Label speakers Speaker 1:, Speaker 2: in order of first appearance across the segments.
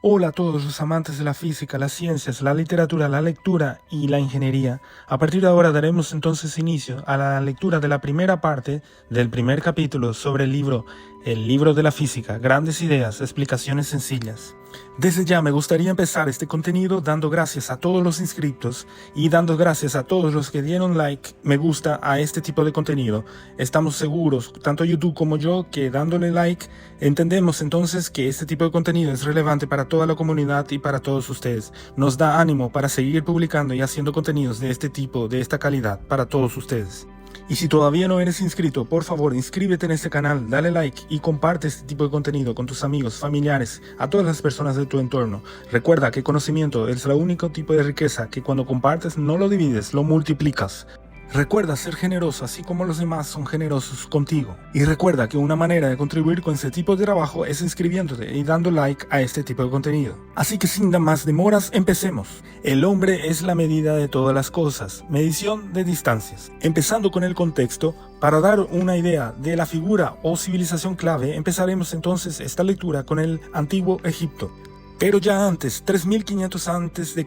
Speaker 1: Hola a todos los amantes de la física, las ciencias, la literatura, la lectura y la ingeniería. A partir de ahora daremos entonces inicio a la lectura de la primera parte del primer capítulo sobre el libro de la física, grandes ideas, explicaciones sencillas. Desde ya me gustaría empezar este contenido dando gracias a todos los inscritos y dando gracias a todos los que dieron like, me gusta a este tipo de contenido. Estamos seguros, tanto YouTube como yo, que dándole like entendemos entonces que este tipo de contenido es relevante para toda la comunidad y para todos ustedes. Nos da ánimo para seguir publicando y haciendo contenidos de este tipo, de esta calidad para todos ustedes. Y si todavía no eres inscrito, por favor inscríbete en este canal, dale like y comparte este tipo de contenido con tus amigos, familiares, a todas las personas de tu entorno. Recuerda que conocimiento es el único tipo de riqueza que cuando compartes no lo divides, lo multiplicas. Recuerda ser generoso así como los demás son generosos contigo. Y recuerda que una manera de contribuir con este tipo de trabajo es inscribiéndote y dando like a este tipo de contenido. Así que sin más demoras, empecemos. El hombre es la medida de todas las cosas. Medición de distancias. Empezando con el contexto, para dar una idea de la figura o civilización clave, empezaremos entonces esta lectura con el Antiguo Egipto. Pero ya antes, 3500 a.C.,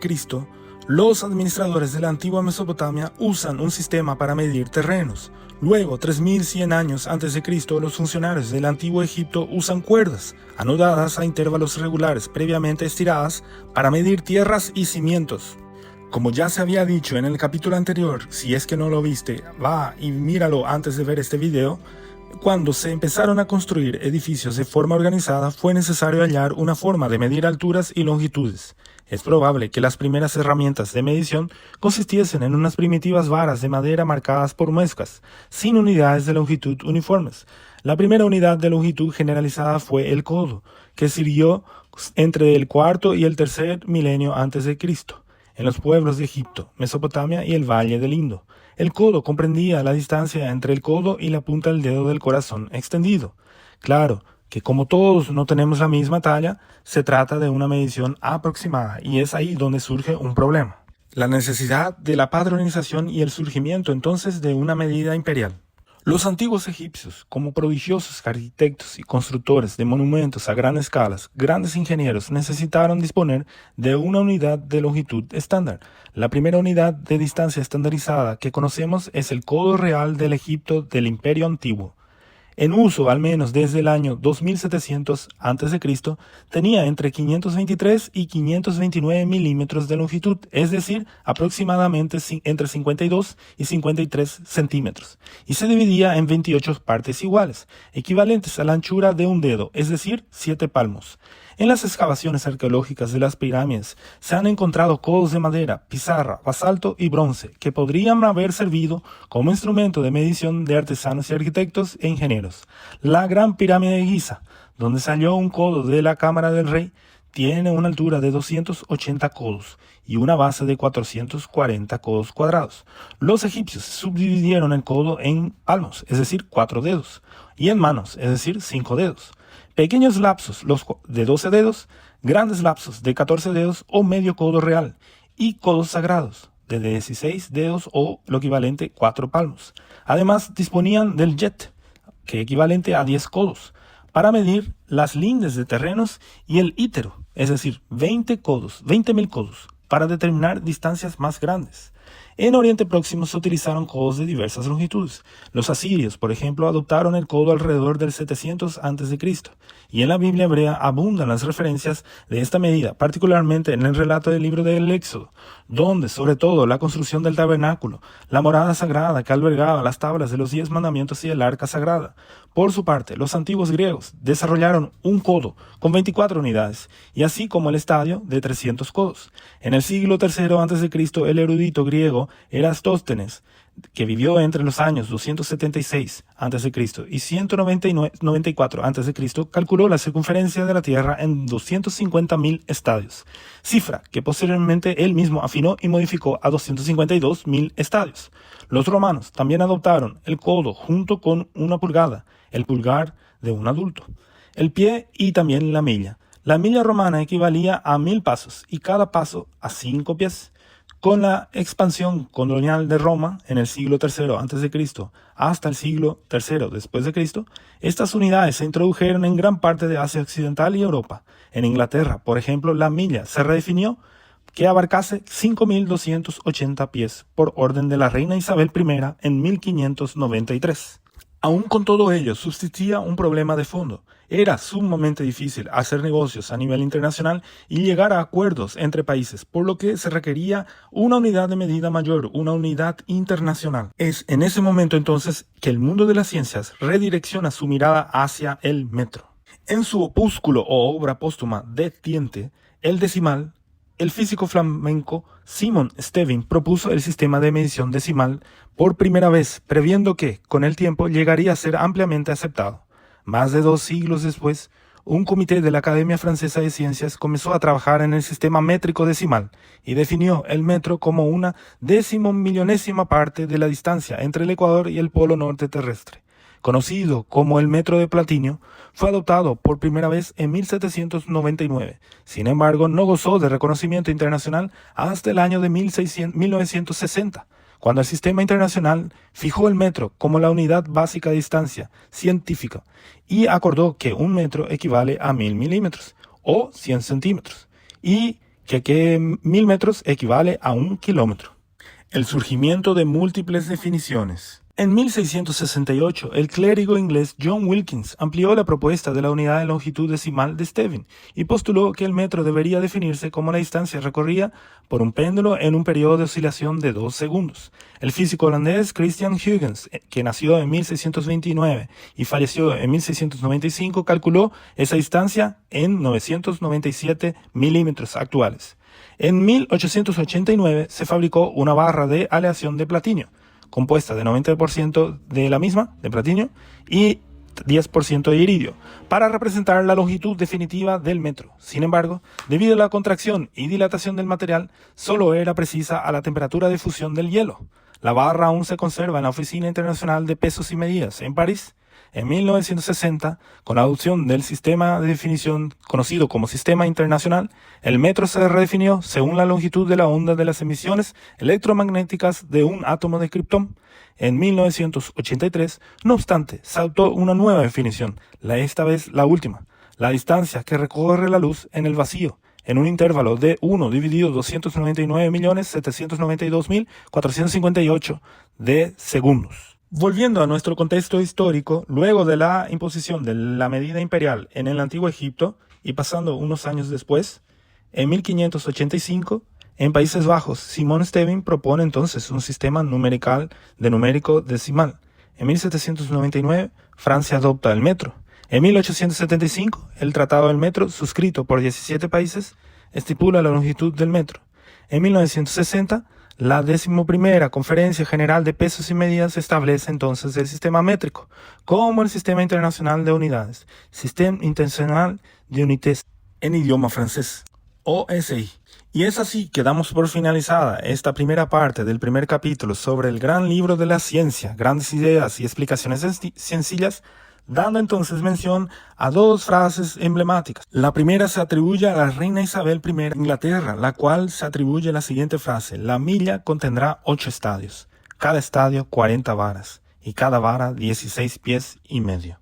Speaker 1: los administradores de la antigua Mesopotamia usan un sistema para medir terrenos. Luego, 3100 años antes de Cristo, los funcionarios del antiguo Egipto usan cuerdas, anudadas a intervalos regulares previamente estiradas, para medir tierras y cimientos. Como ya se había dicho en el capítulo anterior, si es que no lo viste, va y míralo antes de ver este video. Cuando se empezaron a construir edificios de forma organizada, fue necesario hallar una forma de medir alturas y longitudes. Es probable que las primeras herramientas de medición consistiesen en unas primitivas varas de madera marcadas por muescas, sin unidades de longitud uniformes. La primera unidad de longitud generalizada fue el codo, que sirvió entre el cuarto y el tercer milenio antes de Cristo, en los pueblos de Egipto, Mesopotamia y el Valle del Indo. El codo comprendía la distancia entre el codo y la punta del dedo del corazón extendido. Claro que como todos no tenemos la misma talla, se trata de una medición aproximada y es ahí donde surge un problema. La necesidad de la padronización y el surgimiento entonces de una medida imperial. Los antiguos egipcios, como prodigiosos arquitectos y constructores de monumentos a gran escala, grandes ingenieros, necesitaron disponer de una unidad de longitud estándar. La primera unidad de distancia estandarizada que conocemos es el codo real del Egipto del Imperio Antiguo. En uso al menos desde el año 2700 a.C., tenía entre 523 y 529 milímetros de longitud, es decir, aproximadamente entre 52 y 53 centímetros, y se dividía en 28 partes iguales, equivalentes a la anchura de un dedo, es decir, 7 palmos. En las excavaciones arqueológicas de las pirámides se han encontrado codos de madera, pizarra, basalto y bronce que podrían haber servido como instrumento de medición de artesanos y arquitectos e ingenieros. La Gran Pirámide de Giza, donde se halló un codo de la Cámara del Rey, tiene una altura de 280 codos y una base de 440 codos cuadrados. Los egipcios subdividieron el codo en palmos, es decir, 4 dedos, y en manos, es decir, 5 dedos. Pequeños lapsos de 12 dedos, grandes lapsos de 14 dedos o medio codo real, y codos sagrados de 16 dedos o lo equivalente 4 palmos. Además disponían del jet, que equivalente a 10 codos, para medir las lindes de terrenos, y el ítero, es decir, 20.000 codos, para determinar distancias más grandes. En Oriente Próximo se utilizaron codos de diversas longitudes. Los asirios, por ejemplo, adoptaron el codo alrededor del 700 a.C., y en la Biblia hebrea abundan las referencias de esta medida, particularmente en el relato del libro del Éxodo, donde, sobre todo, la construcción del tabernáculo, la morada sagrada que albergaba las tablas de los 10 mandamientos y el arca sagrada. Por su parte, los antiguos griegos desarrollaron un codo con 24 unidades, y así como el estadio de 300 codos. En el siglo III a.C., el erudito griego Eratóstenes, que vivió entre los años 276 a.C. y 194 a.C., calculó la circunferencia de la Tierra en 250.000 estadios, cifra que posteriormente él mismo afinó y modificó a 252.000 estadios. Los romanos también adoptaron el codo junto con una pulgada, el pulgar de un adulto, el pie y también la milla. La milla romana equivalía a 1000 pasos y cada paso a 5 pies. Con la expansión colonial de Roma en el siglo III a.C. hasta el siglo III después de Cristo, estas unidades se introdujeron en gran parte de Asia Occidental y Europa. En Inglaterra, por ejemplo, la milla se redefinió que abarcase 5.280 pies por orden de la reina Isabel I en 1593. Aún con todo ello, subsistía un problema de fondo. Era sumamente difícil hacer negocios a nivel internacional y llegar a acuerdos entre países, por lo que se requería una unidad de medida mayor, una unidad internacional. Es en ese momento entonces que el mundo de las ciencias redirecciona su mirada hacia el metro. En su opúsculo o obra póstuma De Tiente, el decimal, el físico flamenco Simon Stevin propuso el sistema de medición decimal por primera vez, previendo que, con el tiempo, llegaría a ser ampliamente aceptado. Más de 2 siglos después, un comité de la Academia Francesa de Ciencias comenzó a trabajar en el sistema métrico decimal y definió el metro como una 10.000.000ª parte de la distancia entre el ecuador y el polo norte terrestre. Conocido como el metro de Platinio, fue adoptado por primera vez en 1799. Sin embargo, no gozó de reconocimiento internacional hasta el año de 1960, cuando el sistema internacional fijó el metro como la unidad básica de distancia científica y acordó que un metro equivale a 1.000 milímetros o 100 centímetros y que 1.000 metros equivale a 1 kilómetro. El surgimiento de múltiples definiciones. En 1668, el clérigo inglés John Wilkins amplió la propuesta de la unidad de longitud decimal de Stevin y postuló que el metro debería definirse como la distancia recorrida por un péndulo en un periodo de oscilación de 2 segundos. El físico holandés Christian Huygens, que nació en 1629 y falleció en 1695, calculó esa distancia en 997 milímetros actuales. En 1889 se fabricó una barra de aleación de platinio, compuesta de 90% de la misma, de platinio, y 10% de iridio, para representar la longitud definitiva del metro. Sin embargo, debido a la contracción y dilatación del material, solo era precisa a la temperatura de fusión del hielo. La barra aún se conserva en la Oficina Internacional de Pesos y Medidas, en París. En 1960, con la adopción del sistema de definición conocido como Sistema Internacional, el metro se redefinió según la longitud de la onda de las emisiones electromagnéticas de un átomo de kriptón. En 1983, no obstante, se adoptó una nueva definición, esta vez la última, la distancia que recorre la luz en el vacío, en un intervalo de 1 dividido 299.792.458 de segundos. Volviendo a nuestro contexto histórico, luego de la imposición de la medida imperial en el antiguo Egipto y pasando unos años después, en 1585, en Países Bajos, Simon Stevin propone entonces un sistema numérico decimal. En 1799, Francia adopta el metro. En 1875, el Tratado del Metro, suscrito por 17 países, estipula la longitud del metro. En 1960, la 11ª Conferencia General de Pesos y Medidas establece entonces el sistema métrico como el Sistema Internacional de Unidades, Système International de Unités, en idioma francés, OSI. Y es así que damos por finalizada esta primera parte del primer capítulo sobre el gran libro de la ciencia, grandes ideas y explicaciones sencillas, dando entonces mención a 2 frases emblemáticas. La primera se atribuye a la reina Isabel I de Inglaterra, la cual se atribuye la siguiente frase: la milla contendrá 8 estadios, cada estadio 40 varas, y cada vara 16 pies y medio.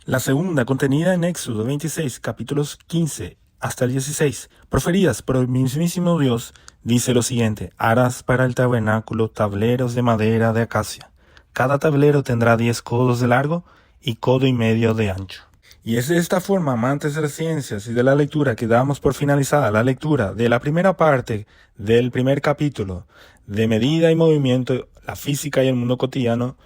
Speaker 1: La segunda, contenida en Éxodo 26, capítulos 15 hasta el 16, proferidas por el mismísimo Dios, dice lo siguiente: harás para el tabernáculo tableros de madera de acacia. Cada tablero tendrá 10 codos de largo y 1,5 codos de ancho. Y es de esta forma, amantes de las ciencias y de la lectura, que damos por finalizada la lectura de la primera parte del primer capítulo de Medida y Movimiento, la física y el mundo cotidiano,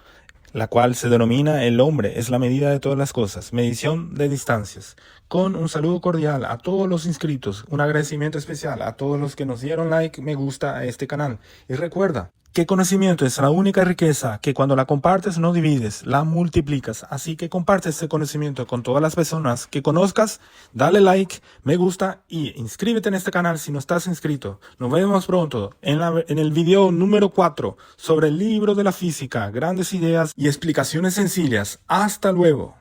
Speaker 1: la cual se denomina El hombre es la medida de todas las cosas, medición de distancias. Con un saludo cordial a todos los inscritos, un agradecimiento especial a todos los que nos dieron like, me gusta a este canal. Y recuerda que conocimiento es la única riqueza que cuando la compartes no divides, la multiplicas. Así que comparte este conocimiento con todas las personas que conozcas, dale like, me gusta y inscríbete en este canal si no estás inscrito. Nos vemos pronto en el video número 4 sobre el libro de la física, grandes ideas y explicaciones sencillas. Hasta luego.